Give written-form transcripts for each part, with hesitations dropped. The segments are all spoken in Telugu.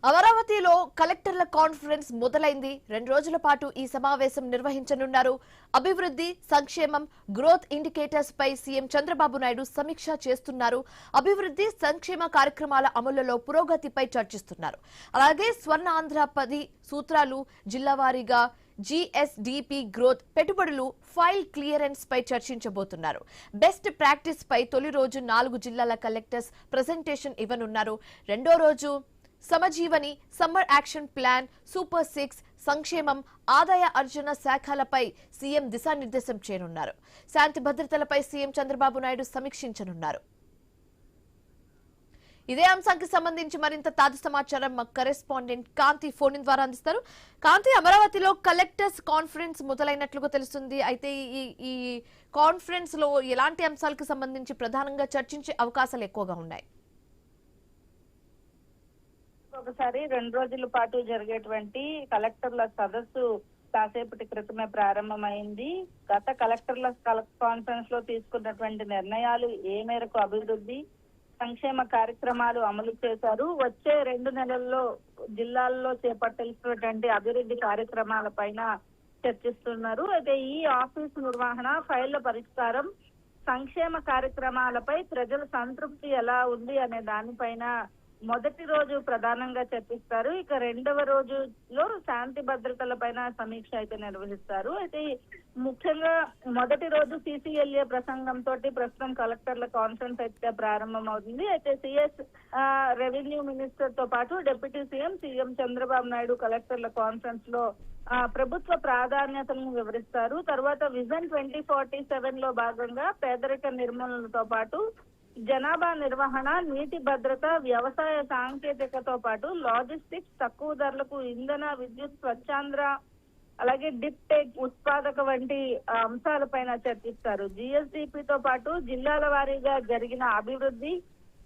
అమరావతిలో కలెక్టర్ల కాన్ఫరెన్స్ మొదలైంది. 2 రోజుల పాటు ఈ సమావేశం నిర్వహించనున్నారు. అభివృద్ధి, సంక్షేమం, గ్రోత్ ఇండికేటర్స్ పై సీఎం చంద్రబాబు నాయుడు సమీక్ష చేస్తున్నారు. అభివృద్ధి, సంక్షేమ కార్యక్రమాల అమలులో పురోగతిపై చర్చిస్తున్నారు. అలాగే స్వర్ణ ఆంధ్ర 10 సూత్రాలు, జిల్లావారీగా జీఎస్డీపీ గ్రోత్, పెట్టుబడులు, ఫైల్ క్లియరెన్స్ పై చర్చించబోతున్నారు. బెస్ట్ ప్రాక్టీస్ పై తొలి రోజు 4 జిల్లాల కలెక్టర్స్ ప్రెజెంటేషన్ ఇవ్వనున్నారు. రెండో రోజు సమజీవని, సమ్మర్ యాక్షన్ ప్లాన్, సూపర్ 6, సంక్షేమం, ఆదాయ అర్జన శాఖలపై సీఎం దిశానిర్దేశం చేయనున్నారు. శాంతి భద్రతలపై సీఎం చంద్రబాబు నాయుడు సమీక్షించనున్నారు. ఇదే అంశానికి సంబంధించి మరింత తాజా సమాచారం మా కరెస్పాండెంట్ కాంతి ఫోన్ ద్వారా అందిస్తారు. కాంతి, అమరావతిలో కలెక్టర్స్ కాన్ఫరెన్స్ మొదలైనట్లుగా తెలుస్తుంది. అయితే ఈ కాన్ఫరెన్స్ లో ఎలాంటి అంశాలకు సంబంధించి ప్రధానంగా చర్చించే అవకాశాలు ఎక్కువగా ఉన్నాయి? ఒకసారి 2 రోజుల పాటు జరిగేటువంటి కలెక్టర్ల సదస్సు కాసేపటి క్రితమే ప్రారంభమైంది. గత కలెక్టర్ల కాన్ఫరెన్స్ లో తీసుకున్నటువంటి నిర్ణయాలు ఏ మేరకు అభివృద్ధి, సంక్షేమ కార్యక్రమాలు అమలు చేశారు, వచ్చే 2 నెలల్లో జిల్లాల్లో చేపట్టాల్సినటువంటి అభివృద్ధి కార్యక్రమాల పైన చర్చిస్తున్నారు. అయితే ఈ ఆఫీస్ నిర్వహణ, ఫైళ్ల పరిష్కారం, సంక్షేమ కార్యక్రమాలపై ప్రజల సంతృప్తి ఎలా ఉంది అనే దానిపైన మొదటి రోజు ప్రధానంగా చర్చిస్తారు. ఇక రెండవ రోజులో శాంతి భద్రతల పైన సమీక్ష అయితే నిర్వహిస్తారు. అయితే ముఖ్యంగా మొదటి రోజు సిసిఎల్ఏ ప్రసంగంతో ప్రస్తుతం కలెక్టర్ల కాన్ఫరెన్స్ అయితే ప్రారంభం అవుతుంది. అయితే సిఎస్ రెవెన్యూ మినిస్టర్ తో పాటు డిప్యూటీ సీఎం చంద్రబాబు నాయుడు కలెక్టర్ల కాన్ఫరెన్స్ లో ప్రభుత్వ ప్రాధాన్యతలను వివరిస్తారు. తర్వాత విజన్ 2047 లో భాగంగా పేదరిక నిర్మూలనతో పాటు జనాభా నిర్వహణ, నీటి భద్రత, వ్యవసాయ సాంకేతికతో పాటు లాజిస్టిక్స్, తక్కువ ధరలకు ఇంధన, విద్యుత్, స్వచ్ఛాంధ్ర, అలాగే డిప్ టెక్ ఉత్పాదక వంటి అంశాలపైన చర్చిస్తారు. జిఎస్డిపితో పాటు జిల్లాల వారీగా జరిగిన అభివృద్ధి,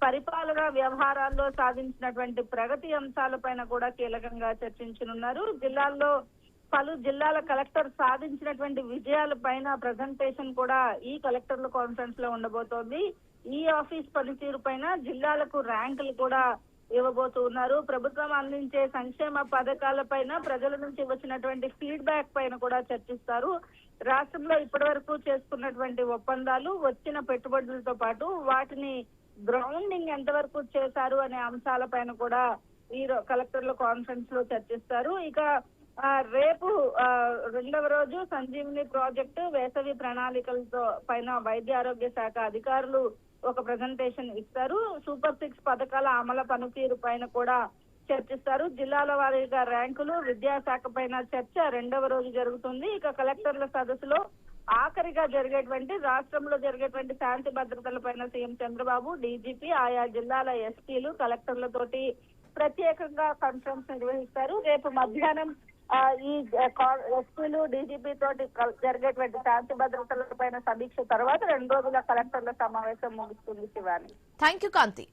పరిపాలన వ్యవహారాల్లో సాధించినటువంటి ప్రగతి అంశాలపైన కూడా కీలకంగా చర్చించనున్నారు. పలు జిల్లాల కలెక్టర్ సాధించినటువంటి విజయాల పైన ప్రజెంటేషన్ కూడా ఈ కలెక్టర్ల కాన్ఫరెన్స్ లో ఉండబోతోంది. ఈ ఆఫీస్ పనితీరు పైన జిల్లాలకు ర్యాంకులు కూడా ఇవ్వబోతున్నారు. ప్రభుత్వం అందించే సంక్షేమ పథకాల పైన ప్రజల నుంచి వచ్చినటువంటి ఫీడ్బ్యాక్ పైన కూడా చర్చిస్తారు. రాష్ట్రంలో ఇప్పటి వరకు చేసుకున్నటువంటి ఒప్పందాలు, వచ్చిన పెట్టుబడులతో పాటు వాటిని గ్రౌండింగ్ ఎంతవరకు చేశారు అనే అంశాలపైన కూడా ఈ కలెక్టర్ల కాన్ఫరెన్స్ లో చర్చిస్తారు. ఇక రేపు రెండవ రోజు సంజీవని ప్రాజెక్టు, వేసవి ప్రణాళికలతో పైన వైద్య ఆరోగ్య శాఖ అధికారులు ఒక ప్రెజెంటేషన్ ఇస్తారు. సూపర్ 6 పథకాల అమలు పనితీరు పైన కూడా చర్చిస్తారు. జిల్లాల వారీగా ర్యాంకులు, విద్యాశాఖ పైన చర్చ రెండవ రోజు జరుగుతుంది. ఇక కలెక్టర్ల సదస్సులో ఆఖరిగా జరిగేటువంటి రాష్ట్రంలో జరిగేటువంటి శాంతి భద్రతల పైన సీఎం చంద్రబాబు, డీజీపీ, ఆయా జిల్లాల ఎస్పీలు కలెక్టర్లతోటి ప్రత్యేకంగా కాన్ఫరెన్స్ నిర్వహిస్తారు. రేపు మధ్యాహ్నం ఈ ఎస్పీలు, డీజీపీ తోటి జరిగేటువంటి శాంతి భద్రతల పైన సమీక్ష తర్వాత 2 రోజుల కలెక్టర్ల సమావేశం ముగుస్తుంది. శివాని. Thank you Kanthi.